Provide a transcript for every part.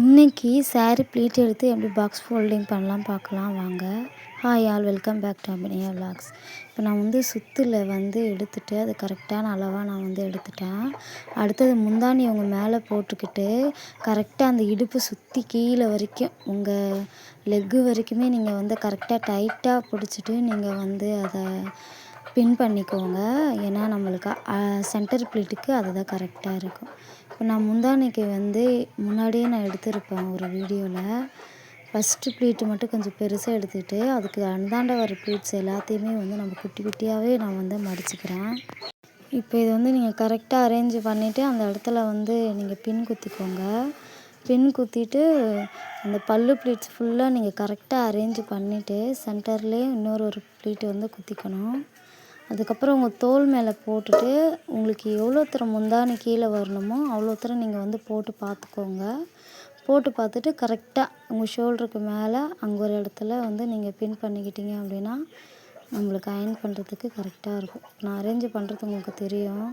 இன்னைக்கு சாரீ ப்ளீட் எடுத்து எப்படி பாக்ஸ் ஃபோல்டிங் பண்ணலாம் பார்க்கலாம் வாங்க. Hi all, welcome back to Abhinaya vlogs. இப்போ நான் சுத்தில் எடுத்துகிட்டு அது கரெக்டான அளவாக நான் எடுத்துட்டேன். அடுத்தது முந்தானி உங்கள் மேலே போட்டுக்கிட்டு கரெக்டாக அந்த இடுப்பு சுற்றி கீழே வரைக்கும் உங்கள் லெக்கு வரைக்குமே நீங்கள் கரெக்டாக டைட்டாக பிடிச்சிட்டு நீங்கள் அதை பின் பண்ணிக்கோங்க. ஏன்னா நம்மளுக்கு சென்டர் ப்ளீட்டுக்கு அதுதான் கரெக்டாக இருக்கும். இப்போ நான் முந்தானைக்கு முன்னாடியே நான் எடுத்திருப்பேன் ஒரு வீடியோவில். ஃபஸ்ட்டு ப்ளீட்டு மட்டும் கொஞ்சம் பெருசாக எடுத்துக்கிட்டு அதுக்கு அந்தாண்ட வர ப்ளீட்ஸ் எல்லாத்தையுமே நம்ம குட்டி குட்டியாகவே நான் மடிச்சுக்கிறேன். இப்போ இது நீங்கள் கரெக்டாக அரேஞ்ச் பண்ணிவிட்டு அந்த இடத்துல நீங்கள் பின் குத்திக்கோங்க. பின் குத்திட்டு அந்த பல்லு ப்ளீட்ஸ் ஃபுல்லாக நீங்கள் கரெக்டாக அரேஞ்ச் பண்ணிவிட்டு சென்டர்லேயே இன்னொரு ப்ளீட்டு குத்திக்கணும். அதுக்கப்புறம் உங்கள் தோள் மேலே போட்டுட்டு உங்களுக்கு எவ்வளோ தூரம் முந்தானி கீழே வரணுமோ அவ்வளோ தூரம் நீங்கள் போட்டு பார்த்துக்கோங்க. போட்டு பார்த்துட்டு கரெக்டாக உங்கள் ஷோல்டருக்கு மேலே அங்கே ஒரு இடத்துல நீங்கள் பின் பண்ணிக்கிட்டீங்க அப்படின்னா நம்மளுக்கு அயர்ன் பண்ணுறதுக்கு கரெக்டாக இருக்கும். நான் அரேஞ்ச் பண்ணுறது உங்களுக்கு தெரியும்.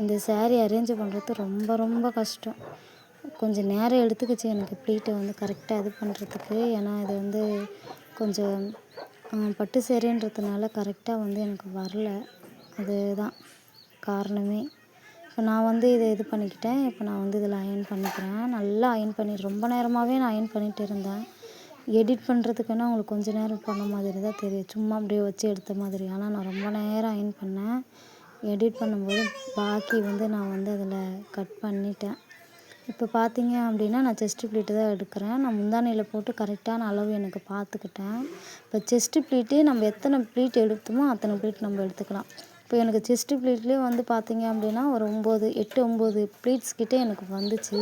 இந்த சாரீ அரேஞ்ச் பண்ணுறது ரொம்ப ரொம்ப கஷ்டம். கொஞ்சம் நேரம் எடுத்துக்கிச்சு எனக்கு ப்ளீட்டை கரெக்டாக இது பண்ணுறதுக்கு. ஏன்னா இது கொஞ்சம் பட்டு சேரீன்றதுனால கரெக்டாக எனக்கு வரல. அதுதான் காரணமே. இப்போ நான் இதை இது பண்ணிக்கிட்டேன். இப்போ நான் இதில் அயர்ன் பண்ணிக்கிறேன். நல்லா அயர்ன் பண்ணி ரொம்ப நேரமாகவே நான் அயர்ன் பண்ணிகிட்டு இருந்தேன். எடிட் பண்ணுறதுக்குன்னா உங்களுக்கு கொஞ்சம் நேரம் பண்ண மாதிரி தான் தெரியும், சும்மா அப்படியே வச்சு எடுத்த மாதிரி. ஆனால் நான் ரொம்ப நேரம் அயர்ன் பண்ணேன். எடிட் பண்ணும்போது பாக்கி நான் அதில் கட் பண்ணிட்டேன். இப்போ பார்த்தீங்க அப்படின்னா நான் செஸ்ட்டு ப்ளீட்டு தான் எடுக்கிறேன். நான் முந்தானையில் போட்டு கரெக்டான அளவு எனக்கு பார்த்துக்கிட்டேன். இப்போ செஸ்ட்டு ப்ளீட்டு நம்ம எத்தனை ப்ளீட் எடுத்தோமோ அத்தனை ப்ளீட் நம்ம எடுத்துக்கலாம். இப்போ எனக்கு செஸ்ட்டு ப்ளீட்லேயே பார்த்தீங்க அப்படின்னா ஒரு 8, 9 ப்ளீட்ஸ் கிட்டே எனக்கு வந்துச்சு.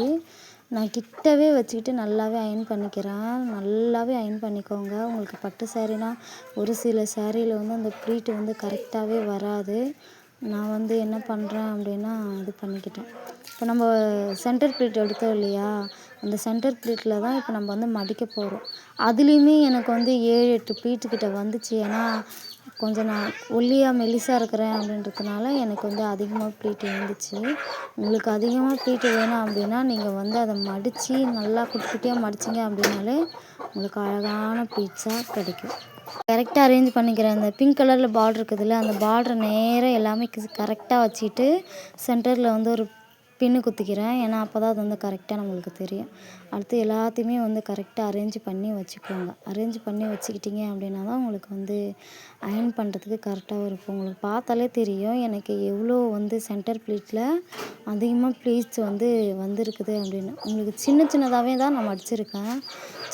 நான் கிட்டவே வச்சுக்கிட்டு நல்லாவே அயர்ன் பண்ணிக்கிறேன். நல்லாவே அயர்ன் பண்ணிக்கோங்க. உங்களுக்கு பட்டு சாரீனா ஒரு சில சாரியில் அந்த ப்ளீட்டு கரெக்டாகவே வராது. நான் என்ன பண்ணுறேன் அப்படின்னா இது பண்ணிக்கிட்டேன். இப்போ நம்ம சென்டர் ப்ளீட் எடுத்தோம் இல்லையா, அந்த சென்டர் ப்ளீட்டில் தான் இப்போ நம்ம மடிக்க போகிறோம். அதுலேயுமே எனக்கு 7, 8 ப்ளீட்டுக்கிட்ட வந்துச்சு. ஏன்னா கொஞ்சம் நான் ஒல்லியாக மெலிசாக இருக்கிறேன் அப்படின்றதுனால எனக்கு அதிகமாக ப்ளீட் இருந்துச்சு. உங்களுக்கு அதிகமாக ப்ளீட்டு வேணும் அப்படின்னா நீங்கள் அதை மடித்து நல்லா குட்டி குட்டியாக மடிச்சிங்க அப்படின்னாலே உங்களுக்கு அழகான ப்ளீட்ஸாக கிடைக்கும். கரெக்டாக அரேஞ்ச் பண்ணிக்கிறேன். அந்த பிங்க் கலரில் பார்டர் இருக்குதுல்ல, அந்த பார்டரை நேராக எல்லாமே கரெக்டாக வச்சுக்கிட்டு சென்டரில் ஒரு பின்னு குத்திக்கிறேன். ஏன்னா அப்போ தான் அது கரெக்டாக நம்மளுக்கு தெரியும். அடுத்து எல்லாத்தையுமே கரெக்டாக அரேஞ்ச் பண்ணி வச்சுக்கோங்க. அரேஞ்ச் பண்ணி வச்சுக்கிட்டிங்க அப்படின்னா தான் உங்களுக்கு அயர்ன் பண்ணுறதுக்கு கரெக்டாக இருக்கும். உங்களுக்கு பார்த்தாலே தெரியும் எனக்கு எவ்வளோ சென்டர் ப்ளீட்டில் அதிகமாக ப்ளீட்ஸ் வந்திருக்குது அப்படின்னு. உங்களுக்கு சின்ன சின்னதாகவே தான் நான் மடிச்சிருக்கேன்.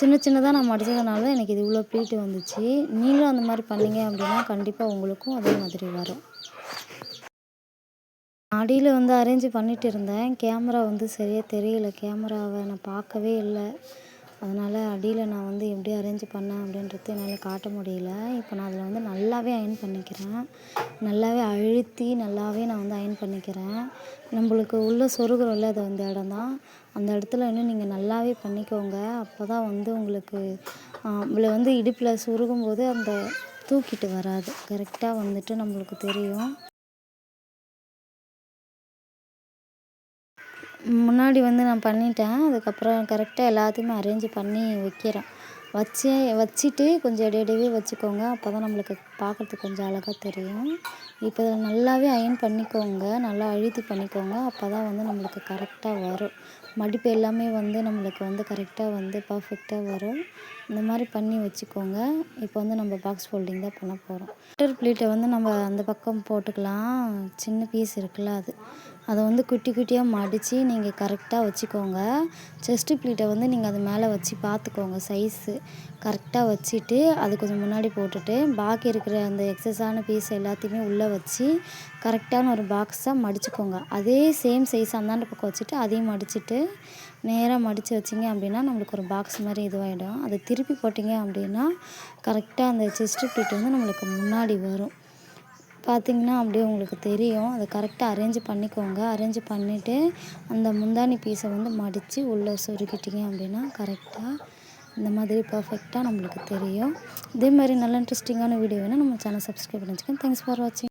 சின்ன சின்னதாக நான் மடித்ததுனால தான் எனக்கு இது இவ்வளோ ப்ளீட்டு வந்துச்சு. நீங்களும் அந்த மாதிரி பண்ணீங்க அப்படின்னா கண்டிப்பாக உங்களுக்கும் அதே மாதிரி வரும். அடியில் அரேஞ்ச் பண்ணிகிட்டு இருந்தேன். கேமரா சரியாக தெரியல. கேமராவை நான் பார்க்கவே இல்லை. அதனால் அடியில் நான் எப்படி அரேஞ்ச் பண்ணேன் அப்படின்றது என்னால் காட்ட முடியல. இப்போ நான் அதில் நல்லாவே அயர்ன் பண்ணிக்கிறேன். நல்லாவே அழுத்தி நல்லாவே நான் அயர்ன் பண்ணிக்கிறேன். நம்மளுக்கு உள்ளே சொருகிறோம்ல, அது அந்த இடம் தான். அந்த இடத்துல இன்னும் நீங்கள் நல்லாவே பண்ணிக்கோங்க. அப்போ தான் உங்களுக்கு இதில் இடுப்பில் சொருகும்போது அந்த தூக்கிட்டு வராது. கரெக்டாக நம்மளுக்கு தெரியும். முன்னாடி நான் பண்ணிட்டேன். அதுக்கப்புறம் கரெக்டாக எல்லாத்தையுமே அரேஞ்ச் பண்ணி வைக்கிறேன். வச்சுட்டு கொஞ்சம் இடையிடையே வச்சுக்கோங்க. அப்போ தான் நம்மளுக்கு பார்க்குறதுக்கு கொஞ்சம் அழகாக தெரியும். இப்போ இதை நல்லாவே அயர்ன் பண்ணிக்கோங்க. நல்லா அழுத்தி பண்ணிக்கோங்க. அப்போ தான் நம்மளுக்கு கரெக்டாக வரும். மடிப்பு எல்லாமே நம்மளுக்கு கரெக்டாக பர்ஃபெக்டாக வரும். இந்த மாதிரி பண்ணி வச்சுக்கோங்க. இப்போ நம்ம பாக்ஸ் ஃபோல்டிங் தான் பண்ண போகிறோம். சென்டர் ப்ளீட்டை நம்ம அந்த பக்கம் போட்டுக்கலாம். சின்ன பீஸ் இருக்குல்ல, அதை குட்டி குட்டியாக மடித்து நீங்கள் கரெக்டாக வச்சுக்கோங்க. செஸ்ட்டு ப்ளீட்டை நீங்கள் அது மேலே வச்சு பார்த்துக்கோங்க. சைஸு கரெக்டாக வச்சுட்டு அது கொஞ்சம் முன்னாடி போட்டுட்டு பாக்கி இருக்கிற அந்த எக்ஸஸான பீஸ் எல்லாத்தையுமே உள்ளே வச்சு கரெக்டான ஒரு பாக்ஸாக மடிச்சுக்கோங்க. அதே சேம் சைஸ் அந்தாண்ட பக்கம் வச்சுட்டு அதையும் மடிச்சுட்டு நேராக மடித்து வச்சிங்க அப்படின்னா நம்மளுக்கு ஒரு பாக்ஸ் மாதிரி இதுவாகிடும். அதை திருப்பி போட்டிங்க அப்படின்னா கரெக்டாக அந்த செஸ்ட்டு ப்ளீட் நம்மளுக்கு முன்னாடி வரும். பார்த்திங்கன்னா அப்படியே உங்களுக்கு தெரியும். அதை கரெக்டாக அரேஞ்ச் பண்ணிக்கோங்க. அரேஞ்ச் பண்ணிவிட்டு அந்த முந்தானி பீஸை மடித்து உள்ளே சொருக்கிட்டிங்க அப்படின்னா கரெக்டாக இந்த மாதிரி பர்ஃபெக்டாக நம்மளுக்கு தெரியும். இதே மாதிரி நல்ல இன்ட்ரெஸ்டிங்கான வீடியோ வேணால் நம்ம சேனல் சப்ஸ்கிரைப் பண்ணி வச்சுக்கோங்க. தேங்க்ஸ் ஃபார் வாட்சிங்.